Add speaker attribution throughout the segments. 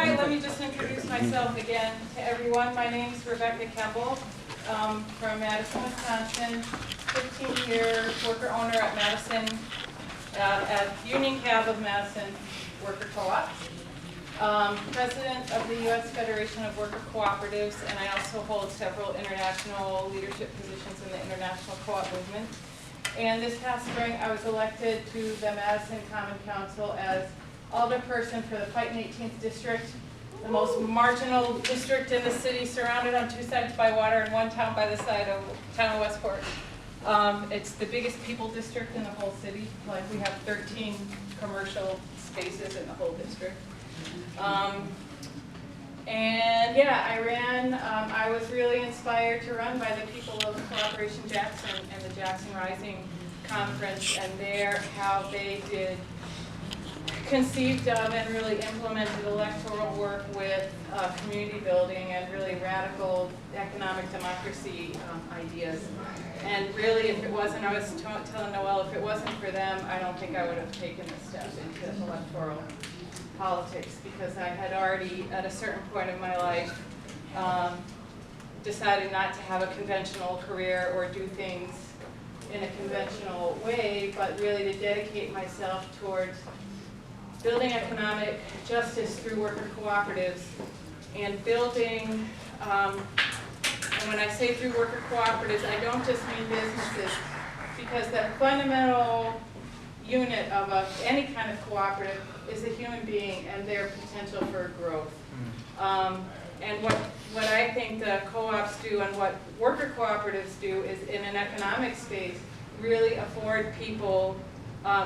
Speaker 1: Hi, let me just introduce myself again to everyone. My name is Rebecca Kemble from Madison, Wisconsin. 15-year worker owner at Madison, at Union Cab of Madison Worker Co-op. President of the U.S. Federation of Worker Cooperatives, and I also hold several international leadership positions in the international co-op movement. And this past spring, I was elected to the Madison Common Council as alderperson for the Fightin' 18th District, the most marginal district in the city, surrounded on two sides by water and one town by the side of town of Westport. It's the biggest people district in the whole city. Like, we have 13 commercial spaces in the whole district. And yeah, I ran, I was really inspired to run by the people of Cooperation Jackson and the Jackson Rising Conference, and how they did conceived of and really implemented electoral work with community building and really radical economic democracy ideas. And really, if it wasn't, I was telling Noelle, if it wasn't for them, I don't think I would have taken the step into electoral politics, because I had already, at a certain point in my life, decided not to have a conventional career or do things in a conventional way, but really to dedicate myself towards building economic justice through worker cooperatives and building, and when I say through worker cooperatives, I don't just mean businesses, because the fundamental unit of any kind of cooperative is a human being and their potential for growth. And what I think the co-ops do and what worker cooperatives do is, in an economic space, really afford people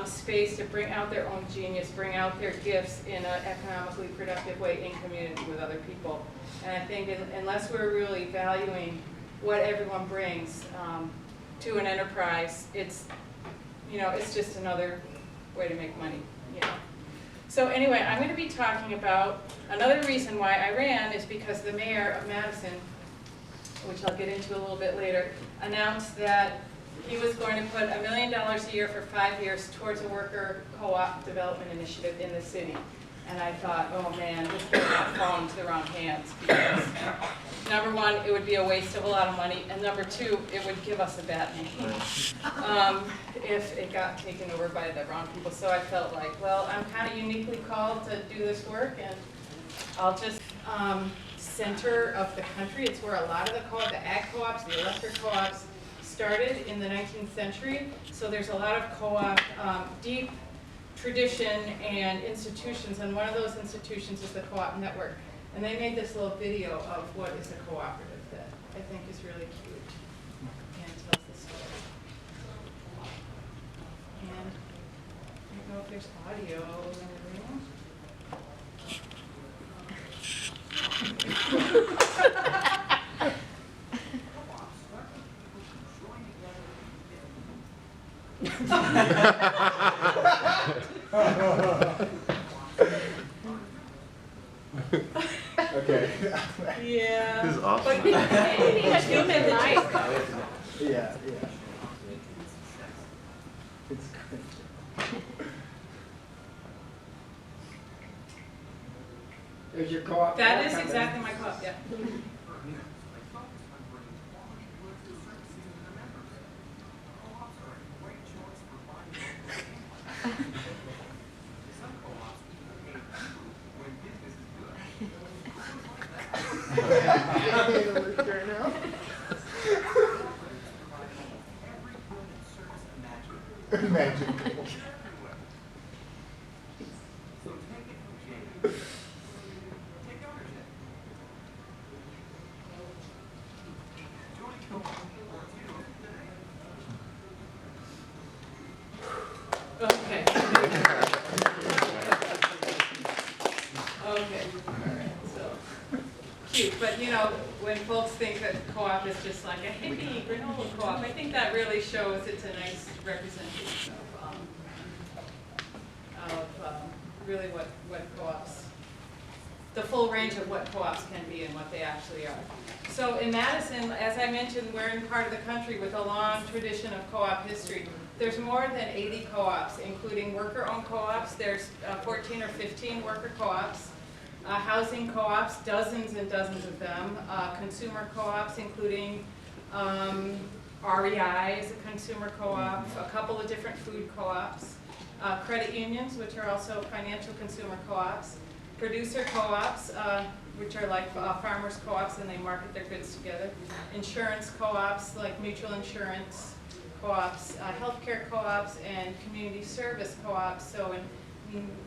Speaker 1: space to bring out their own genius, bring out their gifts in an economically productive way in community with other people. And I think unless we're really valuing what everyone brings to an enterprise, it's just another way to make money. So anyway, I'm going to be talking about another reason why I ran is because the mayor of Madison, which I'll get into a little bit later, announced that he was going to put $1 million a year for 5 years towards a worker co-op development initiative in the city. And I thought, oh man, this could not fall into the wrong hands, because number one, it would be a waste of a lot of money, and number two, it would give us a bad name if it got taken over by the wrong people. So I felt like, well, I'm kind of uniquely called to do this work, and I'll just center of the country. It's where a lot of the ag co-ops, the electric co-ops started in the 19th century. So there's a lot of co-op, deep tradition and institutions, and one of those institutions is the Co-op Network. And they made this little video of what is a cooperative that I think is really cute and tells the story. And I don't know if there's audio in the room.
Speaker 2: Okay.
Speaker 1: Yeah.
Speaker 3: This is awesome.
Speaker 1: But we need a human life.
Speaker 2: Yeah. It's great.
Speaker 4: There's your co-op.
Speaker 1: That is exactly my co-op, yeah.
Speaker 2: Imagine.
Speaker 1: Okay. Okay. All right. So cute, but when folks think that co-op is just like a hippie granola co-op, I think that really shows it's a nice representation of really what co-ops, the full range of what co-ops can be and what they actually are. So in Madison, as I mentioned, we're in part of the country with a long tradition of co-op history. There's more than 80 co-ops, including worker-owned co-ops. There's 14 or 15 worker co-ops, housing co-ops, dozens and dozens of them, consumer co-ops, including REI is a consumer co-op, a couple of different food co-ops, credit unions, which are also financial consumer co-ops, producer co-ops, which are like farmers co-ops and they market their goods together, insurance co-ops like mutual insurance co-ops, healthcare co-ops, and community service co-ops. So in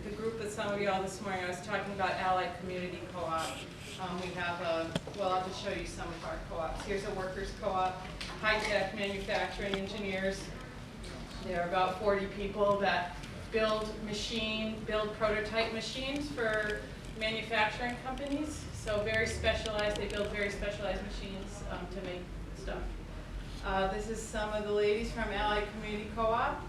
Speaker 1: the group with some of you all this morning, I was talking about Allied Community Co-op. We have well, I'll just show you some of our co-ops. Here's a workers co-op, high-tech manufacturing engineers. There are about 40 people that build prototype machines for manufacturing companies. So very specialized, they build very specialized machines to make stuff. This is some of the ladies from Allied Community Co-op.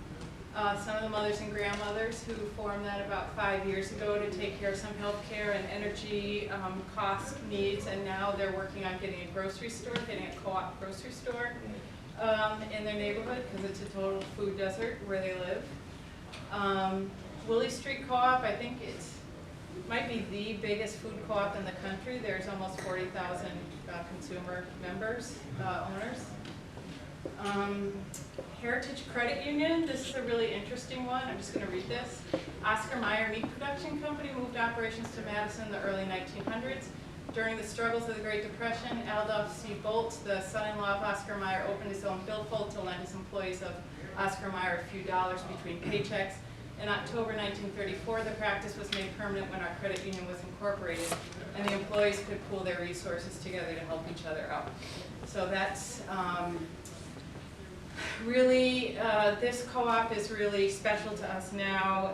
Speaker 1: Some of the mothers and grandmothers who formed that about 5 years ago to take care of some healthcare and energy cost needs, and now they're working on getting a grocery store, getting a co-op grocery store in their neighborhood because it's a total food desert where they live. Willie Street Co-op, I think might be the biggest food co-op in the country. There's almost 40,000 consumer members, owners. Heritage Credit Union, this is a really interesting one. I'm just going to read this. Oscar Mayer Meat Production Company moved operations to Madison in the early 1900s. During the struggles of the Great Depression, Adolph C. Bolt, the son-in-law of Oscar Mayer, opened his own billfold to lend his employees of Oscar Mayer a few dollars between paychecks. In October 1934, the practice was made permanent when our credit union was incorporated, and the employees could pool their resources together to help each other out. So that's really, this co-op is really special to us now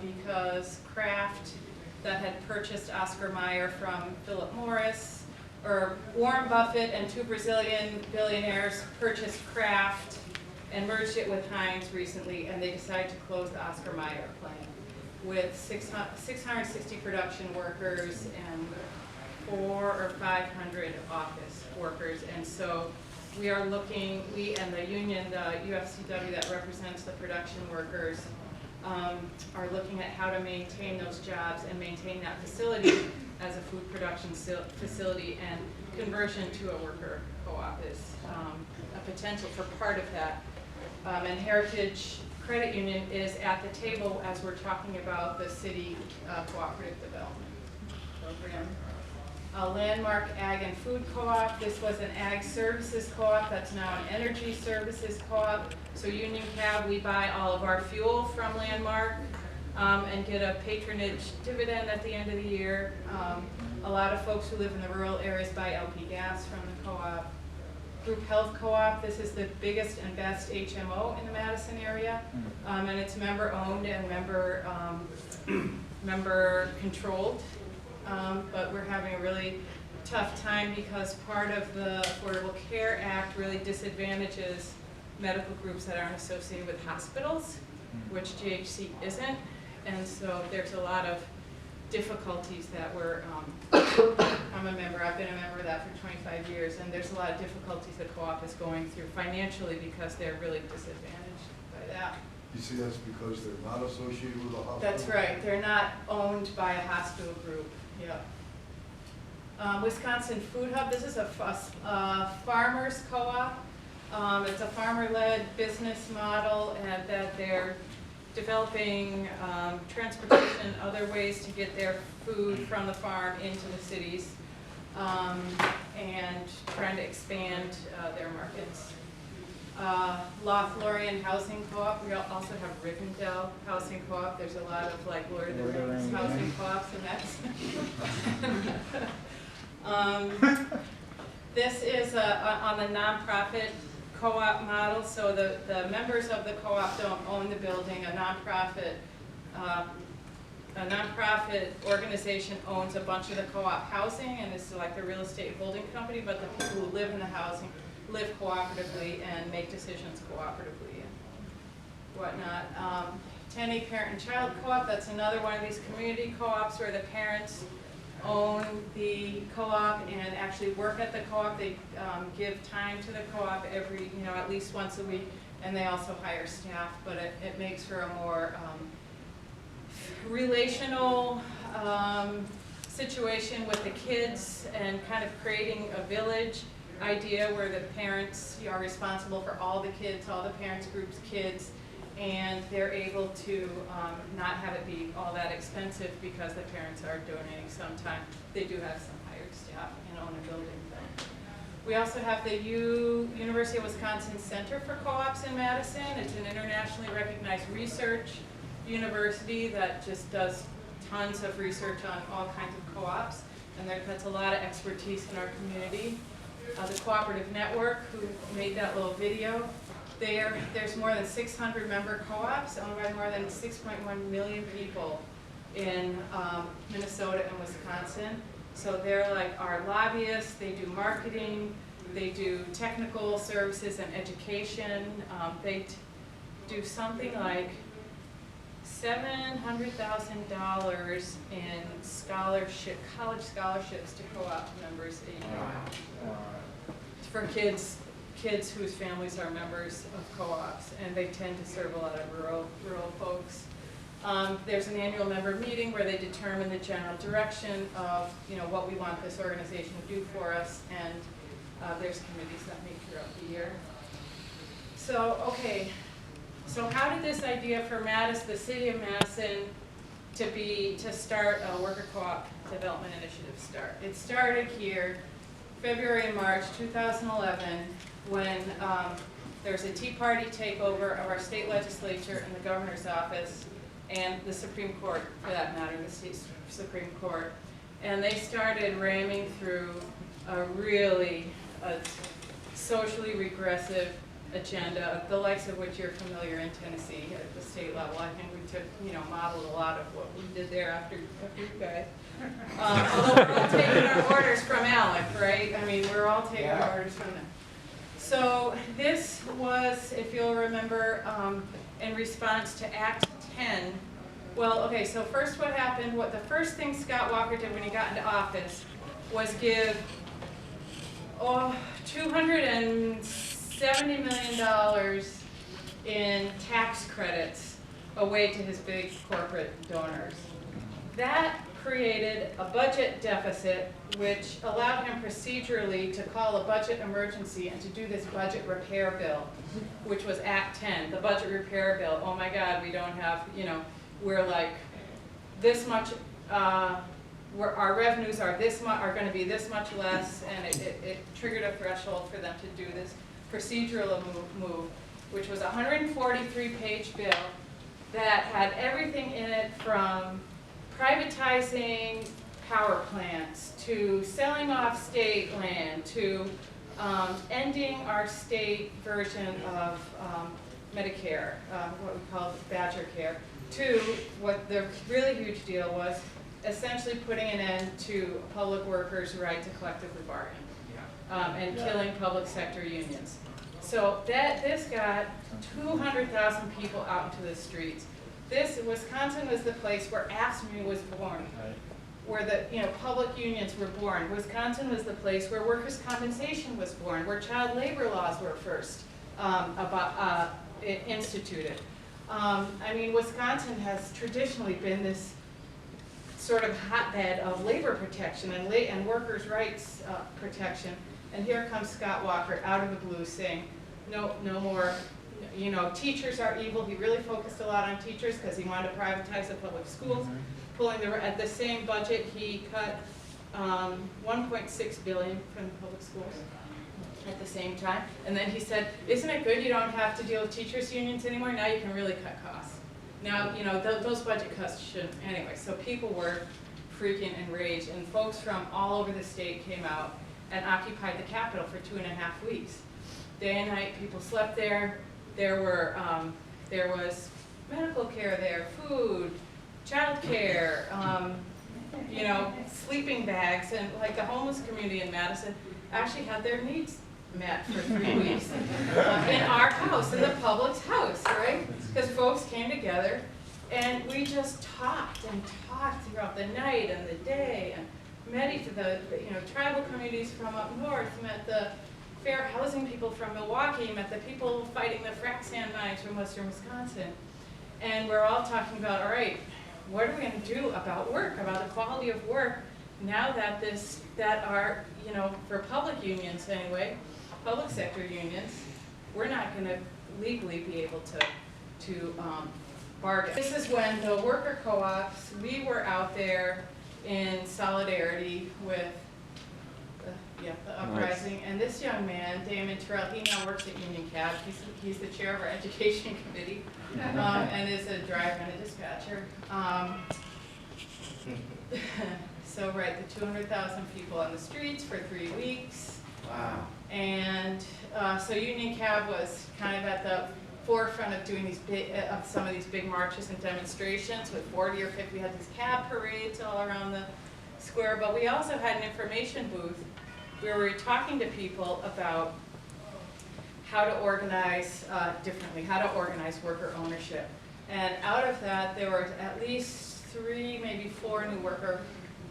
Speaker 1: because Kraft, that had purchased Oscar Mayer from Philip Morris, or Warren Buffett and two Brazilian billionaires purchased Kraft and merged it with Heinz recently, and they decided to close the Oscar Mayer plant with 660 production workers and 400 or 500 office workers. And so we are looking, we and the union, the UFCW that represents the production workers, are looking at how to maintain those jobs and maintain that facility as a food production facility, and conversion to a worker co-op is a potential for part of that. And Heritage Credit Union is at the table as we're talking about the city cooperative development program. Landmark Ag and Food Co-op. This was an ag services co-op that's now an energy services co-op. So Union Cab, we buy all of our fuel from Landmark and get a patronage dividend at the end of the year. A lot of folks who live in the rural areas buy LP gas from the co-op. Group Health Co-op, this is the biggest and best HMO in the Madison area, and it's member owned and member controlled. But we're having a really tough time because part of the Affordable Care Act really disadvantages medical groups that aren't associated with hospitals, which GHC isn't, and so there's a lot of difficulties that we're, I'm a member, I've been a member of that for 25 years, and there's a lot of difficulties the co-op is going through financially because they're really disadvantaged by that.
Speaker 3: You see that's because they're not associated with a hospital? That's
Speaker 1: right, they're not owned by a hospital group, yeah. Wisconsin Food Hub, this is a farmers co-op. It's a farmer-led business model, and that they're developing transportation, other ways to get their food from the farm into the cities, and trying to expand their markets. Lothlorien Housing Co-op. We also have Rivendell Housing Co-op. There's a lot of like Lord of the Rings housing co-ops, and that's this is on the nonprofit co-op model. So the members of the co-op don't own the building. A nonprofit organization owns a bunch of the co-op housing, and it's like the real estate holding company, but the people who live in the housing live cooperatively and make decisions cooperatively and whatnot. Tenney Parent and Child Co-op, that's another one of these community co-ops where the parents own the co-op and actually work at the co-op. They give time to the co-op every, at least once a week, and they also hire staff, but it makes for a more relational, situation with the kids and kind of creating a village idea where the parents are responsible for all the kids, all the parents groups' kids, and they're able to not have it be all that expensive because the parents are donating some time. They do have some hired staff and own a building. We also have the University of Wisconsin Center for Co-ops in Madison. It's an internationally recognized research university that just does tons of research on all kinds of co-ops, and that's a lot of expertise in our community. The Cooperative Network, who made that little video, there's more than 600 member co-ops owned by more than 6.1 million people in Minnesota and Wisconsin. So they're like our lobbyists. They do marketing, they do technical services and education. They do something like $700,000 in college scholarships to co-op members a year. For kids whose families are members of co-ops, and they tend to serve a lot of rural folks. There's an annual member meeting where they determine the general direction of what we want this organization to do for us, and there's committees that meet throughout the year. So, okay. So how did this idea for Madison, the city of Madison, to start a worker co-op development initiative start? It started here, February and March 2011, when there was a Tea Party takeover of our state legislature and the governor's office, and the Supreme Court, for that matter, the state Supreme Court. And they started ramming through a really socially regressive agenda, the likes of which you're familiar in Tennessee at the state level. I think we took, modeled a lot of what we did there after you guys. Although we're all taking our orders from Alec, right? I mean, we're all taking our orders from them. So this was, if you'll remember, in response to Act 10. Well, okay, so first what happened, the first thing Scott Walker did when he got into office was give $270 million in tax credits away to his big corporate donors. That created a budget deficit which allowed him procedurally to call a budget emergency and to do this budget repair bill, which was Act 10, the budget repair bill. Oh my God, we don't have, we're like this much, our revenues are going to be this much less, and it triggered a threshold for them to do this procedural move, which was a 143-page bill that had everything in it from privatizing power plants to selling off state land to ending our state version of Medicare, what we call Badger Care, to what the really huge deal was, essentially putting an end to public workers' right to collectively bargain and killing public sector unions. So this got 200,000 people out into the streets. Wisconsin was the place where AFSCME was born, where the public unions were born. Wisconsin was the place where workers' compensation was born, where child labor laws were first instituted. I mean, Wisconsin has traditionally been this sort of hotbed of labor protection and workers' rights protection. And here comes Scott Walker out of the blue saying, no more. Teachers are evil. He really focused a lot on teachers because he wanted to privatize the public schools. At the same budget, he cut $1.6 billion from the public schools at the same time. And then he said, isn't it good you don't have to deal with teachers' unions anymore? Now you can really cut costs. Now, those budget cuts shouldn't. Anyway, so people were freaking enraged, and folks from all over the state came out and occupied the Capitol for 2.5 weeks. Day and night, people slept there. There was medical care there, food, child care, sleeping bags, and like the homeless community in Madison actually had their needs met for 3 weeks in our house, in the public's house, right? Because folks came together and we just talked and talked throughout the night and the day, and met each of the tribal communities from up north, met the fair housing people from Milwaukee, met the people fighting the frac sand mines from western Wisconsin. And we're all talking about, all right, what are we going to do about work, about the quality of work now that are, you know, for public unions anyway, public sector unions, we're not going to legally be able to bargain. This is when the worker co-ops, we were out there in solidarity with the uprising, and this young man, Damon Terrell, he now works at Union Cab. He's the chair of our education committee, and is a driver and a dispatcher. So right, the 200,000 people on the streets for 3 weeks.
Speaker 2: Wow.
Speaker 1: And so Union Cab was kind of at the forefront of doing these some of these big marches and demonstrations with 40 or 50. We had these cab parades all around the square, but we also had an information booth where we were talking to people about how to organize differently, how to organize worker ownership. And out of that, there were at least 3, maybe 4 new worker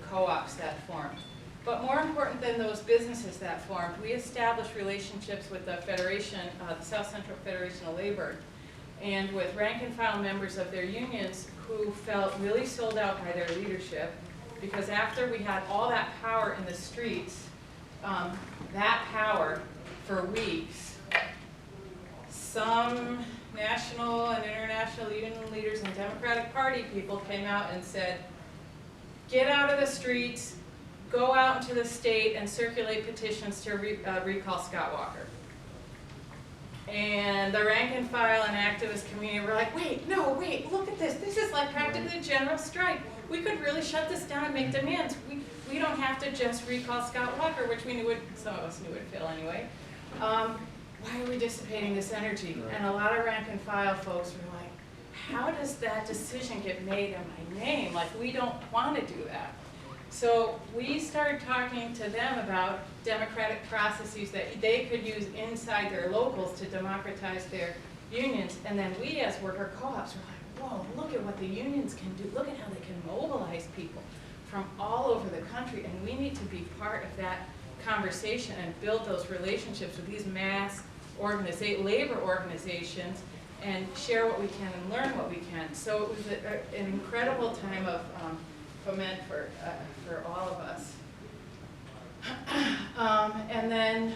Speaker 1: co-ops that formed. But more important than those businesses that formed, we established relationships with the Federation, the South Central Federation of Labor, and with rank and file members of their unions who felt really sold out by their leadership, because after we had all that power in the streets, that power for weeks, some national and international union leaders and Democratic Party people came out and said, get out of the streets, go out into the state and circulate petitions to recall Scott Walker. And the rank and file and activist community were like, wait, no, wait, look at this. This is like practically a general strike. We could really shut this down and make demands. We don't have to just recall Scott Walker, which we knew would, some of us knew would fail anyway. Why are we dissipating this energy?
Speaker 2: Right.
Speaker 1: And a lot of rank and file folks were like, how does that decision get made in my name? Like, we don't want to do that. So we started talking to them about democratic processes that they could use inside their locals to democratize their unions. And then we as worker co-ops were like, whoa, look at what the unions can do. Look at how they can mobilize people from all over the country. And we need to be part of that conversation and build those relationships with these mass labor organizations and share what we can and learn what we can. So it was an incredible time of foment for all of us. And then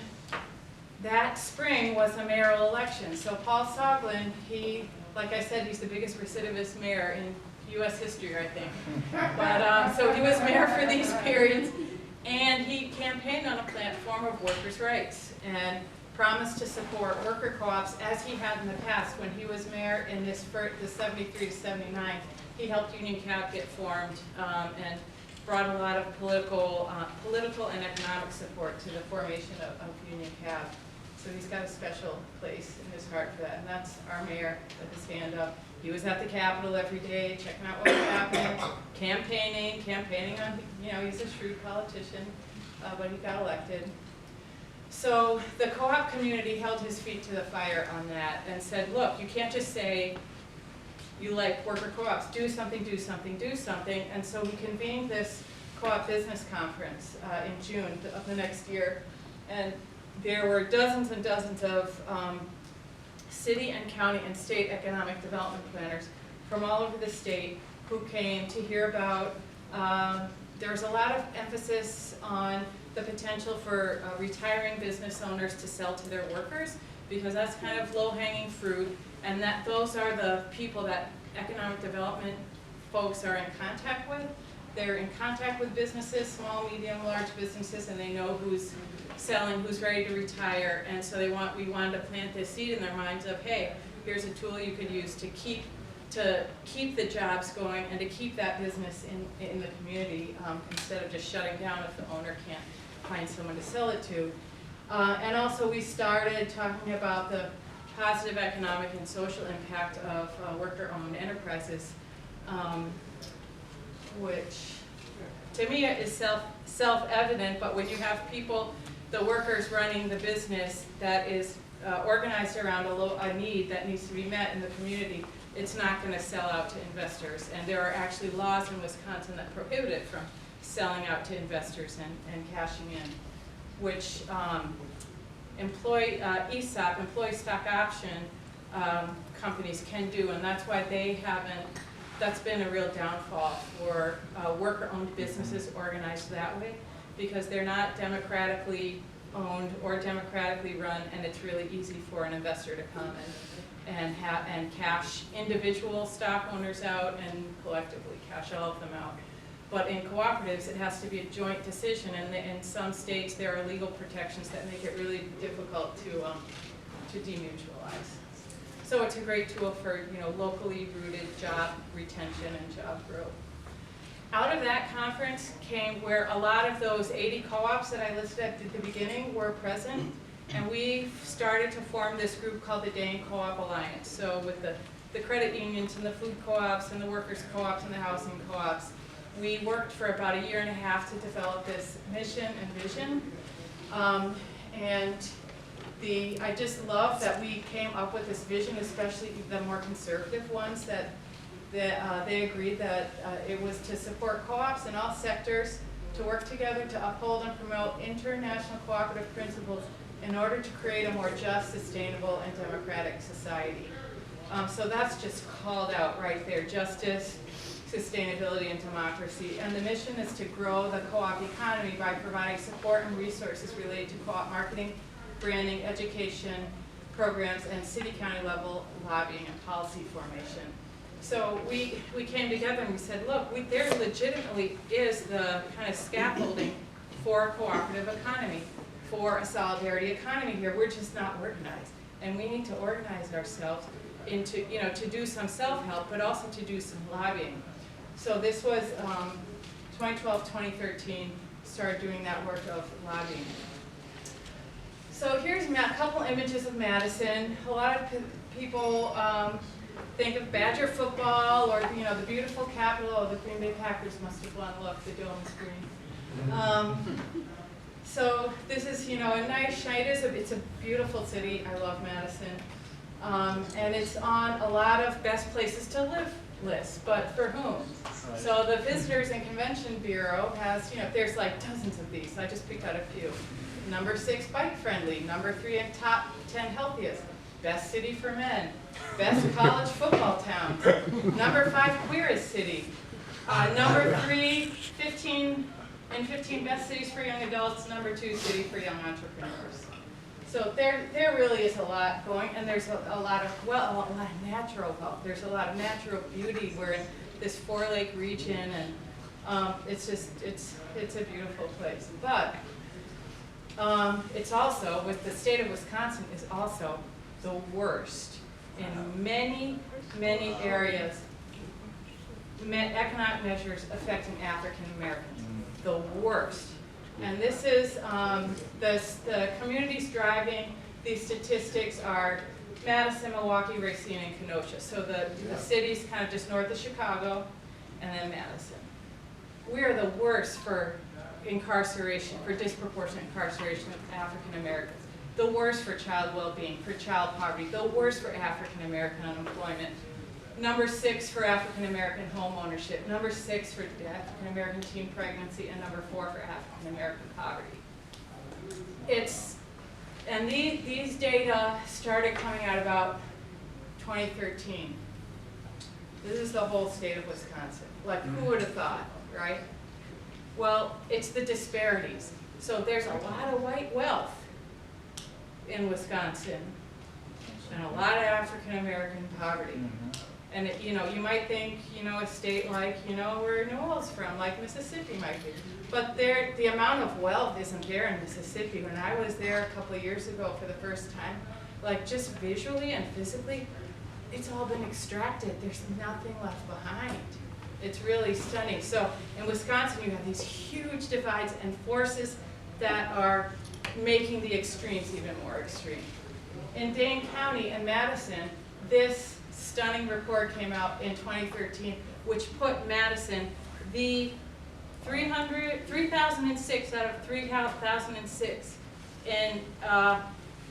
Speaker 1: that spring was the mayoral election. So Paul Soglin, he, like I said, he's the biggest recidivist mayor in U.S. history, I think. But so he was mayor for these periods, and he campaigned on a platform of workers' rights and promised to support worker co-ops as he had in the past. When he was mayor in the 73 to 79, he helped Union Cab get formed and brought a lot of political and economic support to the formation of Union Cab. So he's got a special place in his heart for that, and that's our mayor with his hand up. He was at the Capitol every day, checking out what was happening, campaigning on, you know, he's a shrewd politician, but he got elected. So the co-op community held his feet to the fire on that and said, look, you can't just say you like worker co-ops, do something, do something, do something. And so we convened this co-op business conference in June of the next year. And there were dozens and dozens of city and county and state economic development planners from all over the state who came to hear about, there was a lot of emphasis on the potential for retiring business owners to sell to their workers, because that's kind of low-hanging fruit, and that those are the people that economic development folks are in contact with. They're in contact with businesses, small, medium, large businesses, and they know who's selling, who's ready to retire, and so we wanted to plant this seed in their minds of, hey, here's a tool you could use to keep the jobs going and to keep that business in the community instead of just shutting down if the owner can't find someone to sell it to. And also we started talking about the positive economic and social impact of worker-owned enterprises, which to me is self-evident, but when you have people, the workers running the business that is organized around a need that needs to be met in the community, it's not going to sell out to investors. And there are actually laws in Wisconsin that prohibit it from selling out to investors and cashing in, which ESOP, employee stock option companies can do, and that's why they haven't that's been a real downfall for worker-owned businesses organized that way, because they're not democratically owned or democratically run, and it's really easy for an investor to come and cash individual stock owners out and collectively cash all of them out. But in cooperatives, it has to be a joint decision, and in some states there are legal protections that make it really difficult to demutualize. So it's a great tool for locally rooted job retention and job growth. Out of that conference came where a lot of those 80 co-ops that I listed at the beginning were present, and we started to form this group called the Dane Co-op Alliance. So with the credit unions and the food co-ops and the workers co-ops and the housing co-ops, we worked for about 1.5 years to develop this mission and vision. I just love that we came up with this vision, especially the more conservative ones, that they agreed that it was to support co-ops in all sectors, to work together to uphold and promote international cooperative principles in order to create a more just, sustainable, and democratic society. So that's just called out right there: justice, sustainability, and democracy. And the mission is to grow the co-op economy by providing support and resources related to co-op marketing, branding, education programs, and city-county level lobbying and policy formation. So we came together and we said, look, there legitimately is the kind of scaffolding for a cooperative economy, for a solidarity economy here. We're just not organized, and we need to organize ourselves into, to do some self-help, but also to do some lobbying. So this was 2012, 2013, started doing that work of lobbying. So here's a couple images of Madison. A lot of people think of Badger football, or the beautiful capital of the Green Bay Packers. Must have won. Look, the dome is green. So this is a nice, shiny. It's a beautiful city. I love Madison, and it's on a lot of best places to live lists. But for whom?
Speaker 2: Right.
Speaker 1: So the Visitors and Convention Bureau has there's like dozens of these. I just picked out a few. Number 6, bike friendly. Number 3, in top 10 healthiest. Best city for men. Best college football town. Number 5, queerest city. Number 3, 15 best cities for young adults. Number 2, city for young entrepreneurs. So there really is a lot going, and there's a lot of natural wealth. There's a lot of natural beauty. We're in this 4-lake region, and it's a beautiful place. But it's also, with the state of Wisconsin, is also the worst in many, many areas. Economic measures affecting African Americans, the worst. And this is the communities driving these statistics are Madison, Milwaukee, Racine, and Kenosha. So the cities kind of just north of Chicago, and then Madison. We are the worst for incarceration, for disproportionate incarceration of African Americans. The worst for child well-being, for child poverty. The worst for African American unemployment. Number 6 for African American home ownership. Number 6 for African American teen pregnancy, and number 4 for African American poverty. And these data started coming out about 2013. This is the whole state of Wisconsin. Like, who would have thought, right? Well, it's the disparities. So there's a lot of white wealth in Wisconsin, and a lot of African American poverty. And you might think, a state like, where Noel's from, like Mississippi might be. But the amount of wealth isn't there in Mississippi. When I was there a couple of years ago for the first time, like just visually and physically, it's all been extracted. There's nothing left behind. It's really stunning. So in Wisconsin, you have these huge divides and forces that are making the extremes even more extreme. In Dane County and Madison, this stunning report came out in 2013, which put Madison the 3,006 out of 3,006 in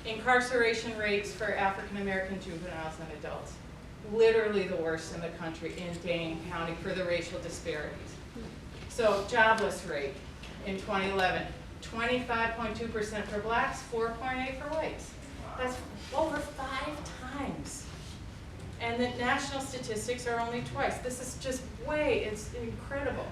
Speaker 1: incarceration rates for African American juveniles and adults. Literally the worst in the country in Dane County for the racial disparities. So jobless rate in 2011, 25.2% for blacks, 4.8% for whites. That's over 5 times And the national statistics are only twice. This is just it's incredible.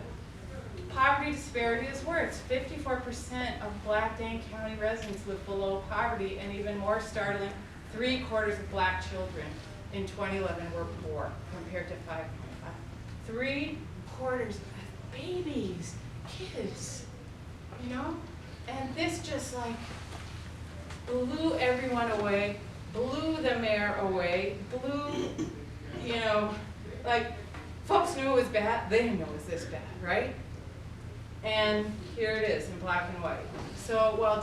Speaker 1: Poverty disparity is worse. 54% of Black Dane County residents live below poverty, and even more startling, 3/4 of Black children in 2011 were poor, compared to 5.5. 3/4 of babies, kids, you know? And this just like blew everyone away, blew the mayor away, blew, you know, like, folks knew it was bad, they didn't know it was this bad, right? And here it is in black and white. So while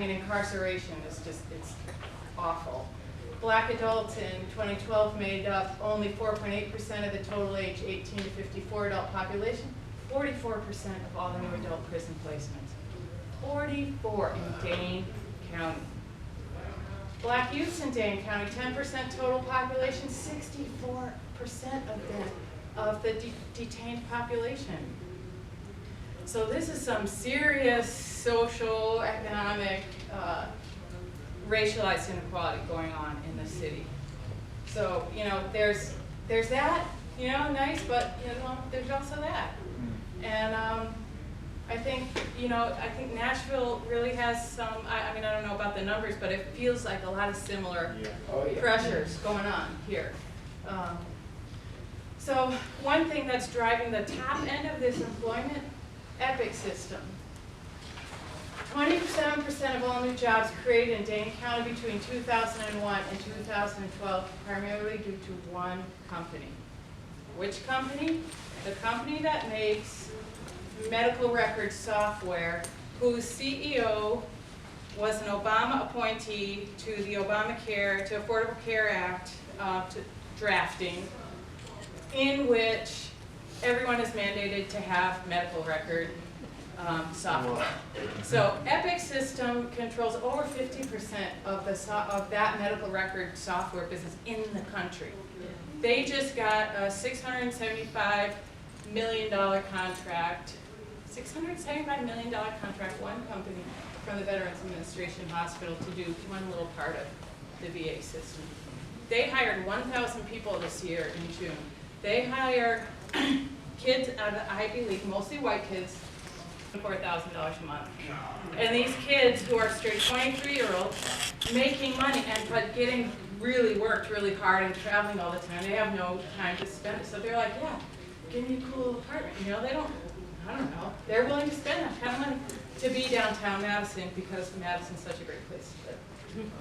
Speaker 1: incarceration is just, it's awful. Black adults in 2012 made up only 4.8% of the total age 18 to 54 adult population, 44% of all the new adult prison placements. 44 in Dane County. Black youths in Dane County, 10% total population, 64% of the detained population. So this is some serious social, economic, racialized inequality going on in the city. So, you know, there's that, you know, nice, but, you know, there's also that. And I think Nashville really has some, I mean, I don't know about the numbers, but it feels like a lot of similar pressures going on here. So one thing that's driving the top end of this employment, EPIC system. 27% of all new jobs created in Dane County between 2001 and 2012 primarily due to one company. Which company? The company that makes medical record software, whose CEO was an Obama appointee to the Obamacare, to Affordable Care Act drafting, in which everyone is mandated to have medical record software. So EPIC system controls over 50% of that medical record software business in the country. They just got a $675 million contract, one company from the Veterans Administration Hospital to do one little part of the VA system. They hired 1,000 people this year in June. They hire kids out of the Ivy League, mostly white kids, $4,000 a month. And these kids who are straight 23-year-olds making money but getting worked really hard and traveling all the time. They have no time to spend it. So they're like, yeah, give me a cool apartment. You know, I don't know. They're willing to spend that kind of money to be downtown Madison because Madison's such a great place to live.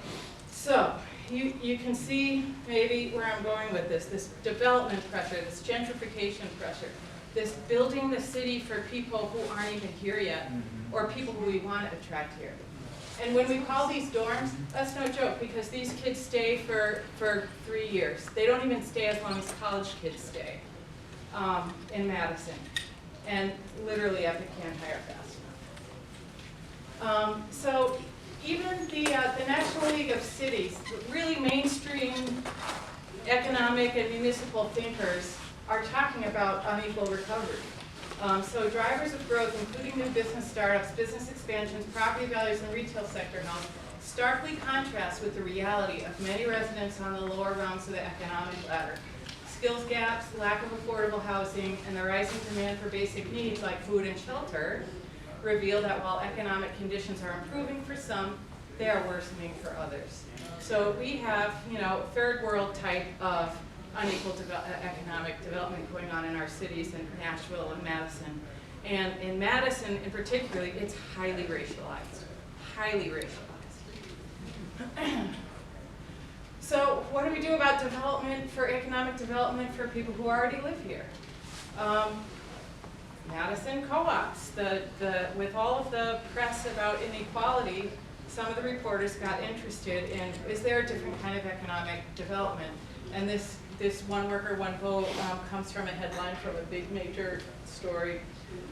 Speaker 1: So you can see maybe where I'm going with this development pressure, this gentrification pressure, this building the city for people who aren't even here yet, or people who we want to attract here. And when we call these dorms, that's no joke, because these kids stay for 3 years. They don't even stay as long as college kids stay in Madison. And literally, Epic can't hire fast enough. So even the National League of Cities, really mainstream economic and municipal thinkers are talking about unequal recovery. So drivers of growth, including new business startups, business expansions, property values, and retail sector health, starkly contrast with the reality of many residents on the lower rungs of the economic ladder. Skills gaps, lack of affordable housing, and the rising demand for basic needs like food and shelter reveal that while economic conditions are improving for some, they are worsening for others. So we have, you know, third world type of unequal economic development going on in our cities in Nashville and Madison. And in Madison in particular, it's highly racialized, highly racialized. So what do we do about development for economic development for people who already live here? Madison co-ops, with all of the press about inequality, some of the reporters got interested in, is there a different kind of economic development? And this One Worker, One Vote comes from a headline from a big major story.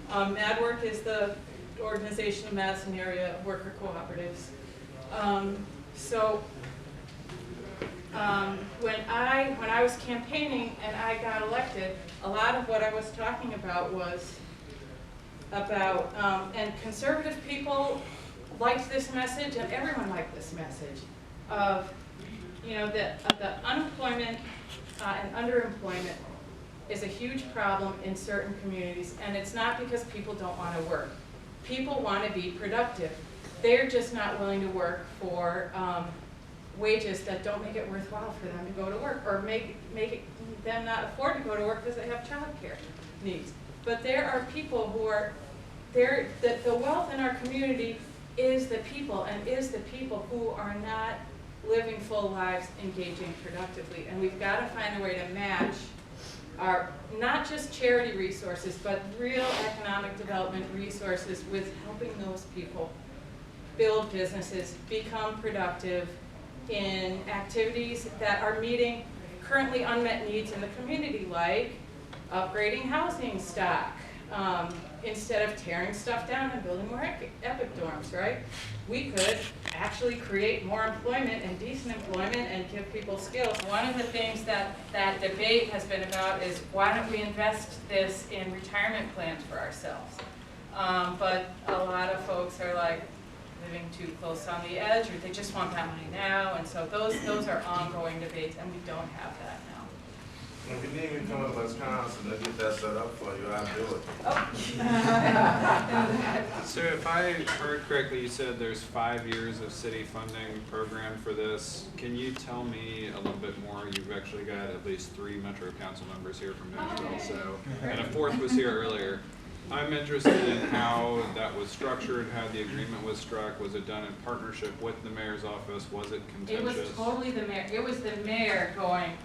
Speaker 1: MadWork is the organization of Madison area worker cooperatives. When I was campaigning and I got elected, a lot of what I was talking about was about, and conservative people liked this message, and everyone liked this message of you know, the unemployment and underemployment is a huge problem in certain communities, and it's not because people don't want to work. People want to be productive. They're just not willing to work for wages that don't make it worthwhile for them to go to work, or make them not afford to go to work because they have childcare needs. But there are people who are there. The wealth in our community is the people, and is the people who are not living full lives, engaging productively. And we've got to find a way to match our, not just charity resources, but real economic development resources with helping those people build businesses, become productive in activities that are meeting currently unmet needs in the community, like upgrading housing stock, instead of tearing stuff down and building more epic dorms, right? We could actually create more employment and decent employment and give people skills. One of the things that debate has been about is, why don't we invest this in retirement plans for ourselves? But a lot of folks are like living too close on the edge, or they just want that money now, and so those are ongoing debates, and we don't have that now.
Speaker 4: If you need me to come to Wisconsin to get that set up for you, I'll do it.
Speaker 1: Oh.
Speaker 5: So if I heard correctly, you said there's 5 years of city funding program for this. Can you tell me a little bit more? You've actually got at least 3 Metro Council members here from Nashville, so, and a 4th was here earlier. I'm interested in how that was structured, how the agreement was struck. Was it done in partnership with the mayor's office? Was it contentious?
Speaker 1: It was totally the mayor. It was the mayor going,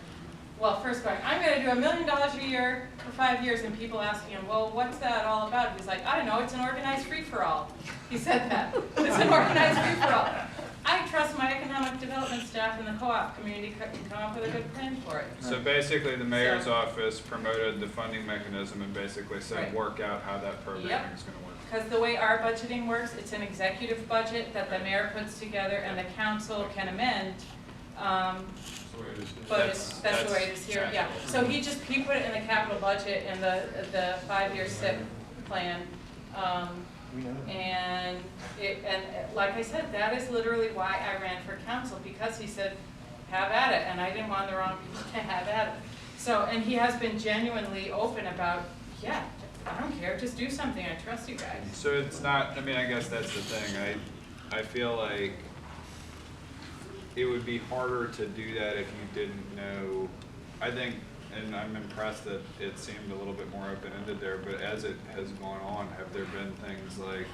Speaker 1: well, first going, I'm going to do $1 million a year for 5 years, and people asking him, well, what's that all about? He's like, I don't know, it's an organized free-for-all. He said that. It's an organized free-for-all. I trust my economic development staff in the co-op community can come up with a good plan for it.
Speaker 5: So basically the mayor's office promoted the funding mechanism and basically said,
Speaker 1: Right.
Speaker 5: work out how that program is going to work.
Speaker 1: Because the way our budgeting works, it's an executive budget that the mayor puts together and the council can amend. But that's the way it is here, yeah. So he put it in the capital budget in the 5-year SIP plan. And like I said, that is literally why I ran for council, because he said, have at it, and I didn't want the wrong people to have at it. So, and he has been genuinely open about, yeah, I don't care, just do something, I trust you guys.
Speaker 5: So it's not, I mean, I guess that's the thing. I feel like it would be harder to do that if you didn't know. I think, and I'm impressed that it seemed a little bit more open-ended there, but as it has gone on, have there been things like,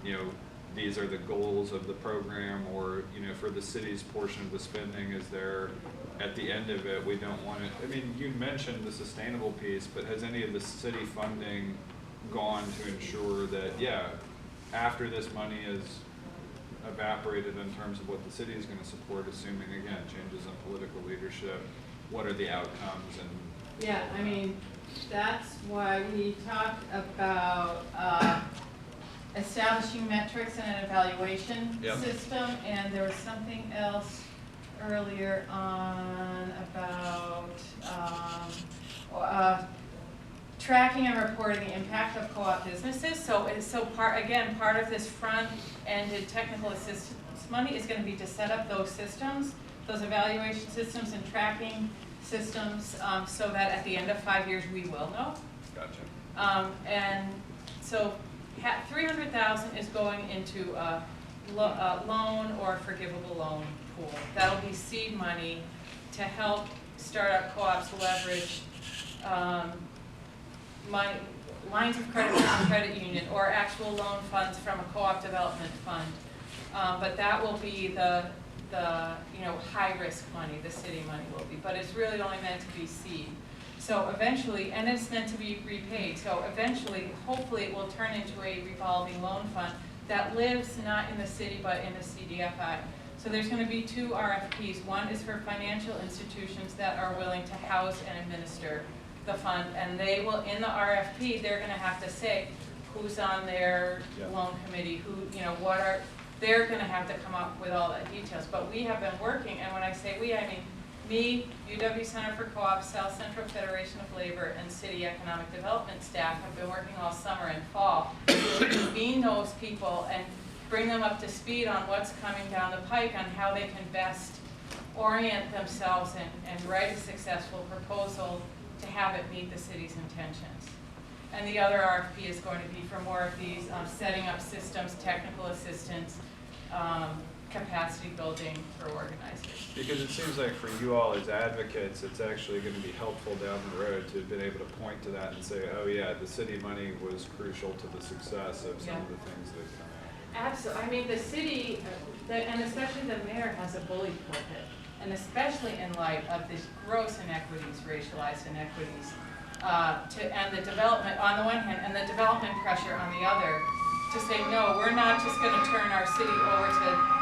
Speaker 5: you know, these are the goals of the program, or, you know, for the city's portion of the spending, is there, at the end of it, we don't want it, I mean, you mentioned the sustainable piece, but has any of the city funding gone to ensure that, yeah, after this money is evaporated in terms of what the city is going to support, assuming, again, changes in political leadership, what are the outcomes? And
Speaker 1: yeah, I mean, that's why we talked about establishing metrics and an evaluation system, and there was something else earlier on about tracking and reporting the impact of co-op businesses. So part of this front-ended technical assistance money is going to be to set up those systems, those evaluation systems and tracking systems, so that at the end of 5 years we will know.
Speaker 5: gotcha.
Speaker 1: And so $300,000 is going into a loan or forgivable loan pool. That'll be seed money to help startup co-ops leverage lines of credit from a credit union or actual loan funds from a co-op development fund. But that will be the high risk money, the city money will be, but it's really only meant to be seed. So eventually, and it's meant to be repaid, so eventually, hopefully it will turn into a revolving loan fund that lives not in the city but in the CDFI. So there's going to be 2 RFPs. One is for financial institutions that are willing to house and administer the fund, and they will, in the RFP, they're going to have to say who's on their loan committee, they're going to have to come up with all the details. But we have been working, and when I say we, I mean me, UW Center for Co-op, South Central Federation of Labor, and City Economic Development staff have been working all summer and fall to convene those people and bring them up to speed on what's coming down the pike, on how they can best orient themselves and write a successful proposal to have it meet the city's intentions. And the other RFP is going to be for more of these setting up systems, technical assistance, capacity building for organizers.
Speaker 5: Because it seems like for you all as advocates, it's actually going to be helpful down the road to have been able to point to that and say, oh yeah, the city money was crucial to the success of some of the things that come out.
Speaker 1: Absolutely. I mean, the city, and especially the mayor, has a bully pulpit. And especially in light of these gross inequities, racialized inequities, and the development on the one hand, and the development pressure on the other, to say, no, we're not just going to turn our city over to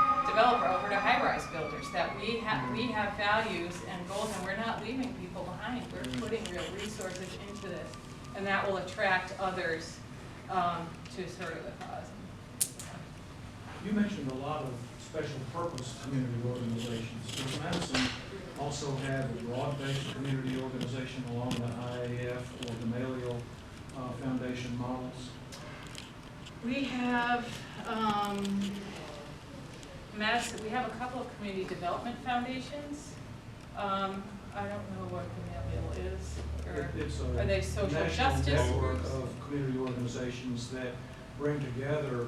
Speaker 1: high-rise builders, that we have values and goals, and we're not leaving people behind. We're putting real resources into this, and that will attract others to sort of the cause.
Speaker 6: You mentioned a lot of special purpose community organizations. Does Madison also have a broad-based community organization along the IAF or Gamaliel Foundation models?
Speaker 1: We have Madison. We have a couple of community development foundations. I don't know what Gamaliel is.
Speaker 6: It's
Speaker 1: Are they social
Speaker 6: national
Speaker 1: justice
Speaker 6: network
Speaker 1: groups?
Speaker 6: of community organizations that bring together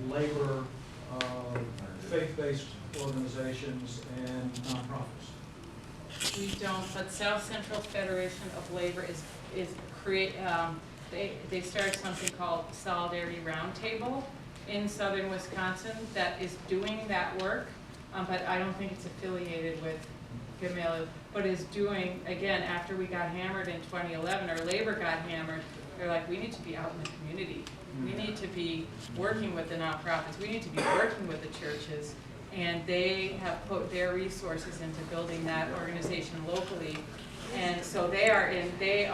Speaker 6: labor, faith-based organizations, and nonprofits.
Speaker 1: We don't, but South Central Federation of Labor is they started something called Solidarity Roundtable in southern Wisconsin that is doing that work, but I don't think it's affiliated with Gamaliel, but is doing, again, after we got hammered in 2011, or labor got hammered, they're like, we need to be out in the community. We need to be working with the nonprofits. We need to be working with the churches. And they have put their resources into building that organization locally. And so they are in the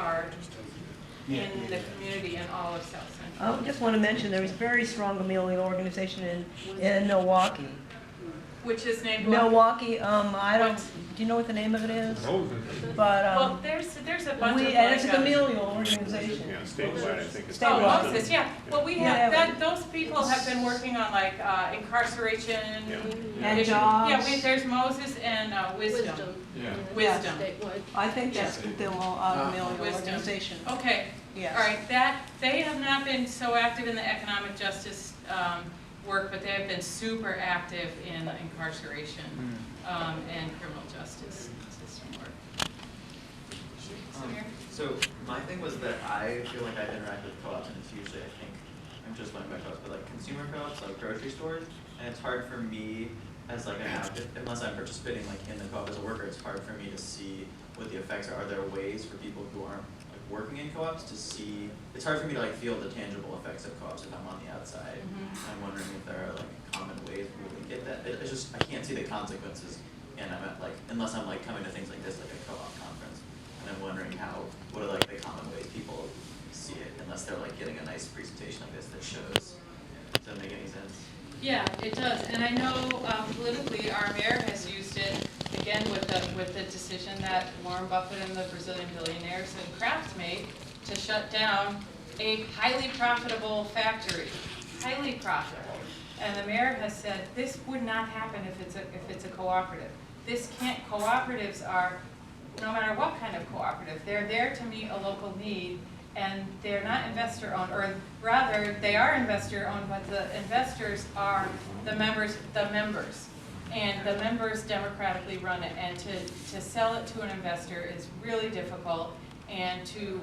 Speaker 1: community in all of South Central.
Speaker 7: I just want to mention there is a very strong Gamaliel organization in Milwaukee.
Speaker 1: Which is named
Speaker 7: Milwaukee, I don't, do you know what the name of it is? But,
Speaker 1: well, there's a bunch of
Speaker 7: and it's a Gamaliel organization.
Speaker 8: Yeah, statewide, I think it's.
Speaker 1: Oh,
Speaker 7: Statewide.
Speaker 1: Moses, yeah. Well, we
Speaker 7: Yeah,
Speaker 1: have, those people have been working on like incarceration.
Speaker 7: And
Speaker 1: issues.
Speaker 7: jobs.
Speaker 1: Yeah, there's Moses and Wisdom.
Speaker 8: Yeah.
Speaker 1: Wisdom.
Speaker 7: I think that's the Gamaliel
Speaker 1: Wisdom.
Speaker 7: organization.
Speaker 1: Okay.
Speaker 7: Yes.
Speaker 1: All right, they have not been so active in the economic justice work, but they have been super active in incarceration and criminal justice system work. Samir?
Speaker 9: So my thing was that I feel like I interact with co-ops, and it's usually, I think, I'm just learning about co-ops, but like consumer co-ops, like grocery stores, and it's hard for me as like an advocate, unless I'm participating like in the co-op as a worker, it's hard for me to see what the effects are. Are there ways for people who aren't working in co-ops to see, it's hard for me to like feel the tangible effects of co-ops if I'm on the outside. I'm wondering if there are like common ways we really get that. It's just, I can't see the consequences, and I'm at like, unless I'm like coming to things like this, like a co-op conference, and I'm wondering what are like the common ways people see it, unless they're like getting a nice presentation like this that shows. Does that make any sense?
Speaker 1: Yeah, it does, and I know politically our mayor has used it again with the decision that Warren Buffett and the Brazilian billionaires and Kraft made to shut down a highly profitable factory, highly profitable. And the mayor has said this would not happen if it's a cooperative. Cooperatives are, no matter what kind of cooperative, they're there to meet a local need. And they're not investor-owned, or rather, they are investor-owned, but the investors are the members. And the members democratically run it. And to sell it to an investor is really difficult. And to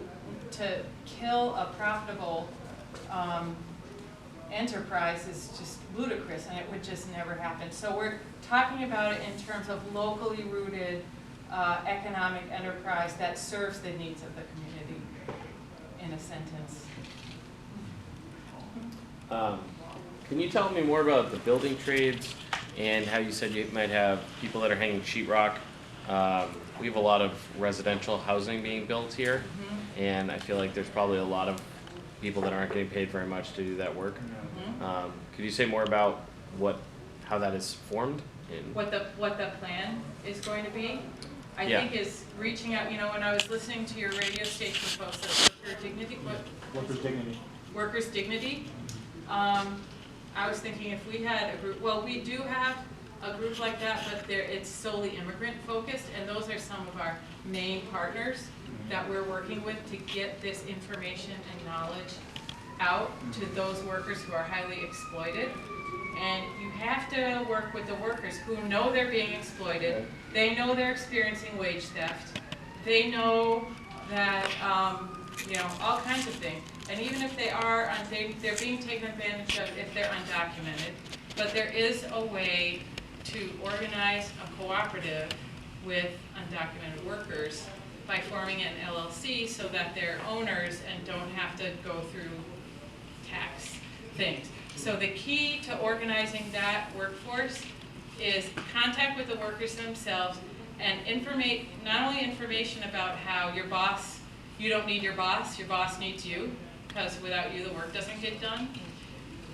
Speaker 1: kill a profitable enterprise is just ludicrous, and it would just never happen. So we're talking about it in terms of locally rooted economic enterprise that serves the needs of the community. In a sentence.
Speaker 10: Can you tell me more about the building trades and how you said you might have people that are hanging sheetrock? We have a lot of residential housing being built here, and I feel like there's probably a lot of people that aren't getting paid very much to do that work. Could you say more about how that is formed?
Speaker 1: What the plan is going to be? I think is reaching out, when I was listening to your radio station folks at Workers' Dignity. I was thinking if we had a group, well, we do have a group like that, but it's solely immigrant focused, and those are some of our main partners that we're working with to get this information and knowledge out to those workers who are highly exploited. And you have to work with the workers who know they're being exploited. They know they're experiencing wage theft. They know that, you know, all kinds of things. And even if they're being taken advantage of if they're undocumented. But there is a way to organize a cooperative with undocumented workers by forming an LLC so that they're owners and don't have to go through tax things. So the key to organizing that workforce is contact with the workers themselves and not only information about how your boss, you don't need your boss needs you, because without you the work doesn't get done.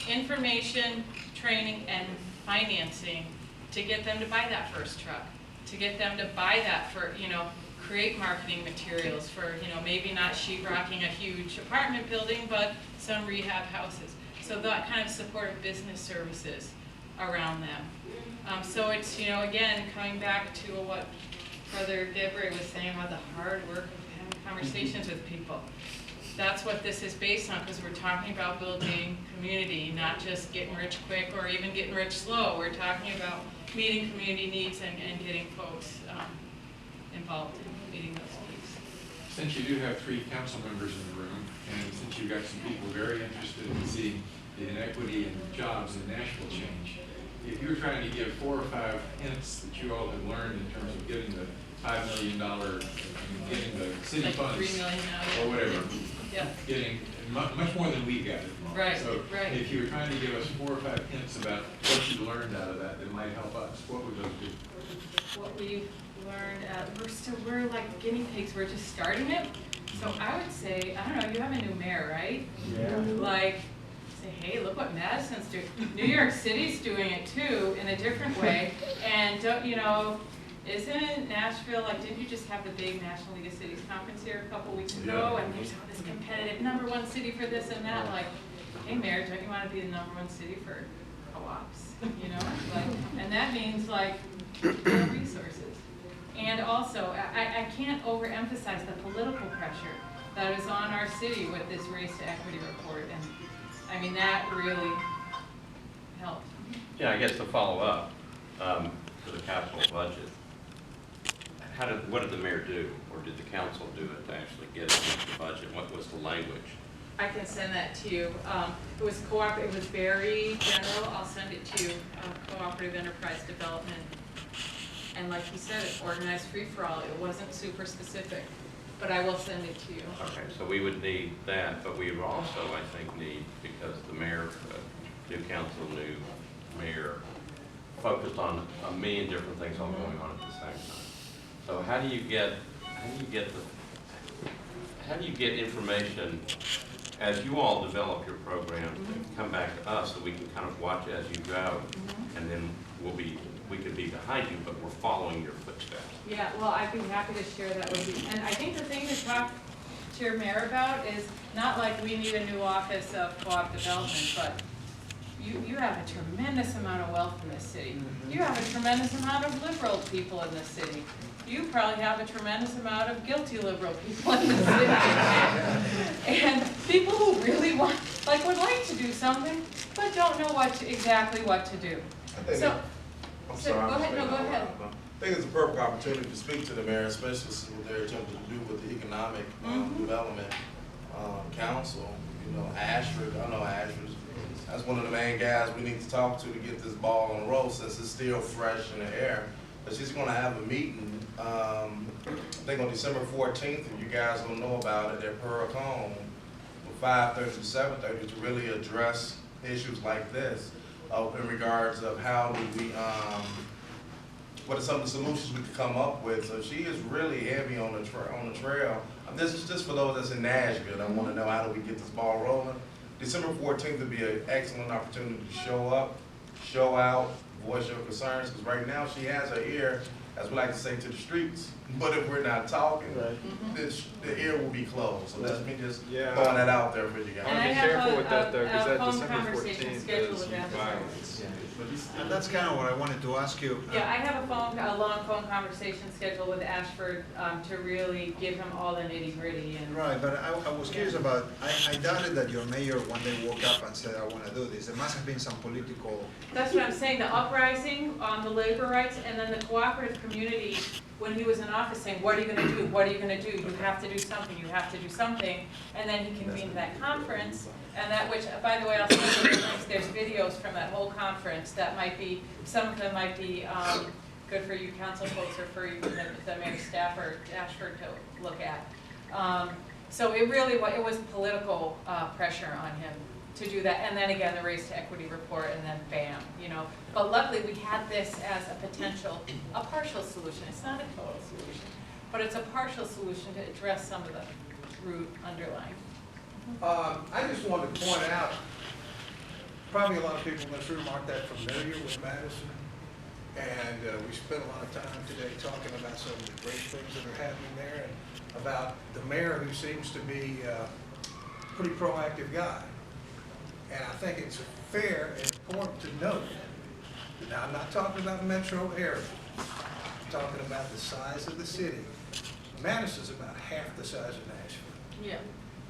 Speaker 1: Information, training, and financing to get them to buy that first truck, to get them to buy that for, you know, create marketing materials for, you know, maybe not sheetrocking a huge apartment building, but some rehab houses. So that kind of supportive business services around them. So it's, you know, again, coming back to what Brother Debre was saying about the hard work of having conversations with people. That's what this is based on, because we're talking about building community, not just getting rich quick or even getting rich slow. We're talking about meeting community needs and getting folks involved in meeting those needs.
Speaker 8: Since you do have 3 council members in the room, and since you've got some people very interested in seeing the inequity in jobs in Nashville change, if you were trying to give 4 or 5 hints that you all have learned in terms of getting the $5 million, getting the city
Speaker 1: like
Speaker 8: funds,
Speaker 1: $3 million now,
Speaker 8: or whatever,
Speaker 1: yeah.
Speaker 8: getting much more than we got at the moment.
Speaker 1: Right,
Speaker 8: So
Speaker 1: right.
Speaker 8: if you were trying to give us 4 or 5 hints about what you learned out of that might help us, what would those be?
Speaker 1: What we've learned, we're like guinea pigs, we're just starting it. So I would say, I don't know, you have a new mayor, right?
Speaker 2: Yeah.
Speaker 1: Like, say, hey, look what Madison's doing. New York City's doing it too, in a different way. And don't, you know, isn't Nashville, like, didn't you just have the big National League of Cities conference here a couple weeks ago?
Speaker 4: Yeah.
Speaker 1: And there's all this competitive #1 city for this and that. Like, hey, Mayor, don't you want to be the #1 city for co-ops? You know, like, and that means like resources. And also, I can't overemphasize the political pressure that is on our city with this Race to Equity report. And I mean, that really helped.
Speaker 11: Yeah, I guess to follow up to the capital budget, what did the mayor do, or did the council do it to actually get it into the budget? What was the language?
Speaker 1: I can send that to you. It was it was very general. I'll send it to you. Cooperative Enterprise Development. And like you said, it's organized free-for-all. It wasn't super specific, but I will send it to you.
Speaker 11: Okay, so we would need that, but we would also, I think, need, because the mayor, new council, new mayor, focused on a million different things all going on at the same time. So how do you get information as you all develop your program to come back to us so we can kind of watch as you go, and then we could be behind you, but we're following your footsteps.
Speaker 1: Yeah, well, I'd be happy to share that with you. And I think the thing to talk to your mayor about is not like we need a new office of co-op development, but you have a tremendous amount of wealth in this city. You have a tremendous amount of liberal people in this city. You probably have a tremendous amount of guilty liberal people in this city. And people who really would like to do something, but don't know exactly what to do. So,
Speaker 4: I'm
Speaker 1: So,
Speaker 4: sorry.
Speaker 1: go ahead, no, go ahead.
Speaker 4: I think it's a perfect opportunity to speak to the mayor, especially what they're attempting to do with the Economic Development Council. You know, Ashford, I know Ashford's, that's one of the main guys we need to talk to get this ball on the roll since it's still fresh in the air. But she's gonna have a meeting, I think on December 14th, if you guys don't know about it, at Perricone, from 5:30 to 7:30 to really address issues like this. In regards of how do we, what are some of the solutions we could come up with? So she is really heavy on the trail. This is just for those that's in Nashville that want to know how do we get this ball rolling. December 14th would be an excellent opportunity to show up, show out, voice your concerns, because right now she has her ear as we like to say, to the streets. But if we're not talking,
Speaker 2: Right.
Speaker 4: the ear will be closed. So that's me just
Speaker 5: Yeah.
Speaker 4: throwing that out there for you
Speaker 5: I
Speaker 4: guys.
Speaker 5: wanna
Speaker 1: And
Speaker 5: be
Speaker 1: I have
Speaker 5: careful
Speaker 1: a-
Speaker 5: with that though,
Speaker 1: a
Speaker 5: because that
Speaker 1: phone
Speaker 5: December
Speaker 1: conversation
Speaker 5: 14th
Speaker 1: scheduled
Speaker 5: is
Speaker 1: with
Speaker 5: youth
Speaker 1: Amazon.
Speaker 5: violence.
Speaker 12: And that's kind of what I wanted to ask you.
Speaker 1: Yeah, I have a long phone conversation scheduled with Ashford, to really give him all the nitty gritty and.
Speaker 12: Right, but I was curious about, I doubted that your mayor one day woke up and said, I want to do this. There must have been some political.
Speaker 1: That's what I'm saying, the uprising on the labor rights, and then the cooperative community, when he was in office, saying, what are you gonna do, what are you gonna do, you have to do something, you have to do something, and then he convened that conference, and that, which, by the way, I'll send you the links, there's videos from that whole conference that might be, some of them might be, good for you council folks or for you, the mayor's staff or Ashford to look at. So it really, it was political, pressure on him to do that, and then again, the race to equity report, and then bam, you know. But luckily, we had this as a potential, a partial solution. It's not a total solution, but it's a partial solution to address some of the root underlying.
Speaker 13: I just wanted to point out, probably a lot of people in this room aren't that familiar with Madison. And we spent a lot of time today talking about some of the great things that are happening there and about the mayor who seems to be a pretty proactive guy. And I think it's fair and important to note, now I'm not talking about metro area, I'm talking about the size of the city. Madison's about half the size of Nashville.
Speaker 1: Yeah.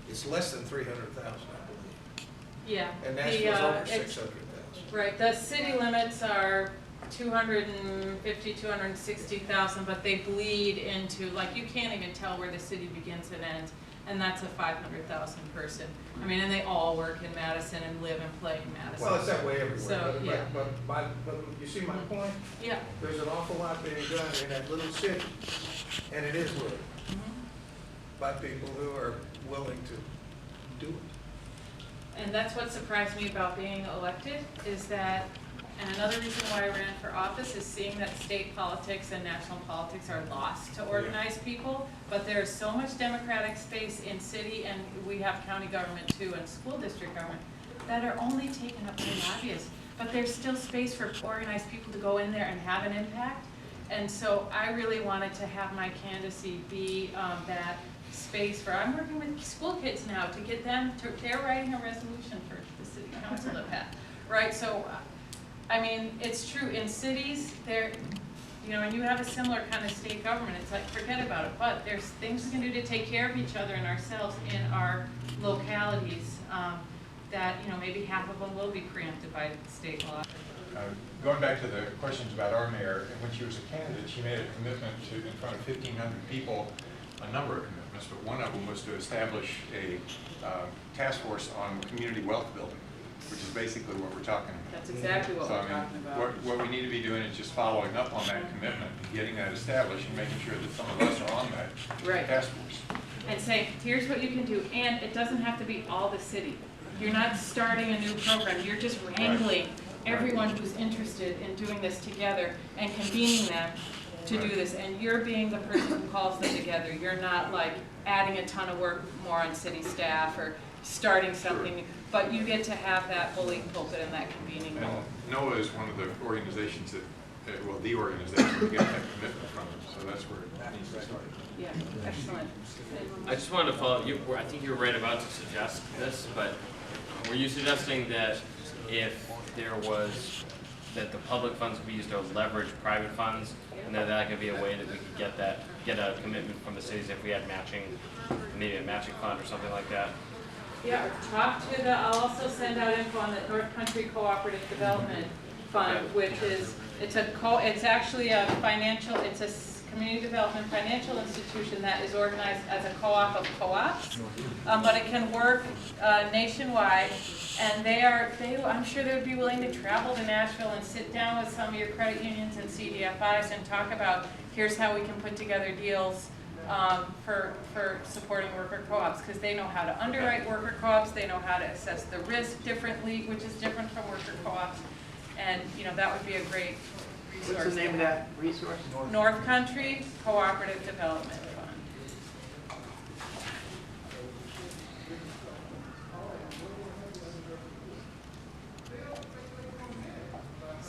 Speaker 13: It's less than 300,000, I believe.
Speaker 1: Yeah.
Speaker 13: And Nashville's over
Speaker 1: it's-
Speaker 13: 600,000.
Speaker 1: Right, the city limits are 250, 260,000, but they bleed into, like, you can't even tell where the city begins and ends, and that's a 500,000 person. I mean, and they all work in Madison and live and play in Madison.
Speaker 13: Well, it's that way everywhere,
Speaker 1: So, yeah.
Speaker 13: but you see my point?
Speaker 1: Yeah.
Speaker 13: There's an awful lot being done in that little city, and it is little, by people who are willing to do it.
Speaker 1: And that's what surprised me about being elected, is that, and another reason why I ran for office is seeing that state politics and national politics are lost to organized people, but there's so much democratic space in city, and we have county government too, and school district government, that are only taken up by lobbyists. But there's still space for organized people to go in there and have an impact. And so I really wanted to have my candidacy be that space for, I'm working with school kids now to get them to, they're writing a resolution for the city council to pass, right? So, I mean, it's true, in cities, there, you know, and you have a similar kind of state government, it's like, forget about it, but there's things we can do to take care of each other and ourselves in our localities, that, you know, maybe half of them will be preempted by state law.
Speaker 8: Going back to the questions about our mayor, when she was a candidate, she made a commitment to, in front of 1,500 people, a number of commitments, but one of them was to establish a task force on community wealth building, which is basically what we're talking about.
Speaker 1: That's exactly what
Speaker 8: So,
Speaker 1: we're
Speaker 8: I mean,
Speaker 1: talking about.
Speaker 8: what we need to be doing is just following up on that commitment, and getting that established, and making sure that some of us are on that
Speaker 1: Right.
Speaker 8: task force.
Speaker 1: And say, here's what you can do, and it doesn't have to be all the city. You're not starting a new program, you're just wrangling everyone who's interested in doing this together and convening them to do this, and you're being the person who calls them together. You're not like adding a ton of work more on city staff or starting something, but you get to have that bully pulpit and that convening role.
Speaker 8: And NOAA is one of the organizations that, well, the organization to get that commitment from them, so that's where it needs to start.
Speaker 1: Yeah, excellent.
Speaker 10: I just wanted to follow up. I think you were right about to suggest this, but were you suggesting that if there was, that the public funds could be used to leverage private funds, and that could be a way that we could get a commitment from the cities if we had matching, maybe a matching fund or something like that?
Speaker 1: Yeah, or talk to the, I'll also send out info on the North Country Cooperative Development Fund, which is, it's actually a financial, it's a community development financial institution that is organized as a co-op of co-ops, but it can work nationwide, and I'm sure they would be willing to travel to Nashville and sit down with some of your credit unions and CDFIs and talk about, here's how we can put together deals for supporting worker co-ops, because they know how to underwrite worker co-ops, they know how to assess the risk differently, which is different from worker co-ops, and you know that would be a great resource.
Speaker 2: What's the name of that resource?
Speaker 1: North Country Cooperative Development Fund.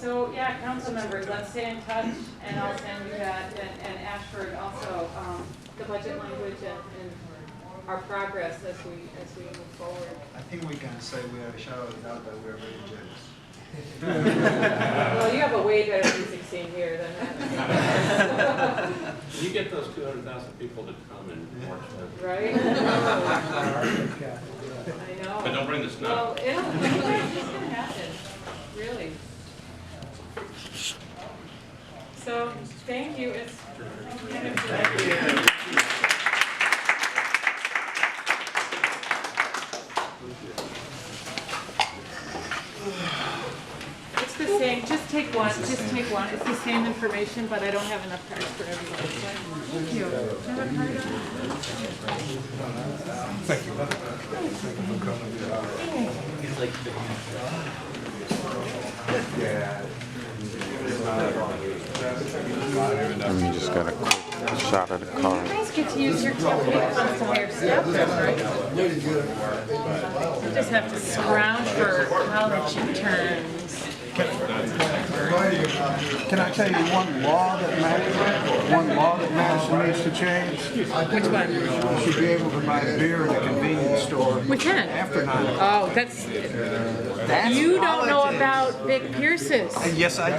Speaker 1: So, yeah, council members, let's stay in touch, and I'll send you that, and Ashford also, the budget language and our progress as we move forward.
Speaker 12: I think we can say without a shadow of a doubt that we are very jealous.
Speaker 1: Well, you have a way better music scene here than that.
Speaker 11: You get those 200,000 people to come and watch that.
Speaker 1: Right? I know.
Speaker 11: But don't bring the snow.
Speaker 1: Well, it's gonna happen, really. So, thank you, it's kind of. Thank you. It's the same, just take one, it's the same information, but I don't have enough cards for everyone. Thank you. Do you have a card on?
Speaker 3: Thank you. Yeah.
Speaker 14: And you just got a quick shot of the car.
Speaker 1: You guys get to use your campaign funds to hire staff, right? You just have to scrounge for college interns.
Speaker 2: Can I tell you one law that Madison needs to change?
Speaker 1: Which one?
Speaker 2: You should be able to buy beer in a convenience store
Speaker 1: We can.
Speaker 2: after 9 o'clock.
Speaker 1: Oh, that's, you don't know about Vic Pierce's.
Speaker 2: Yes, I do.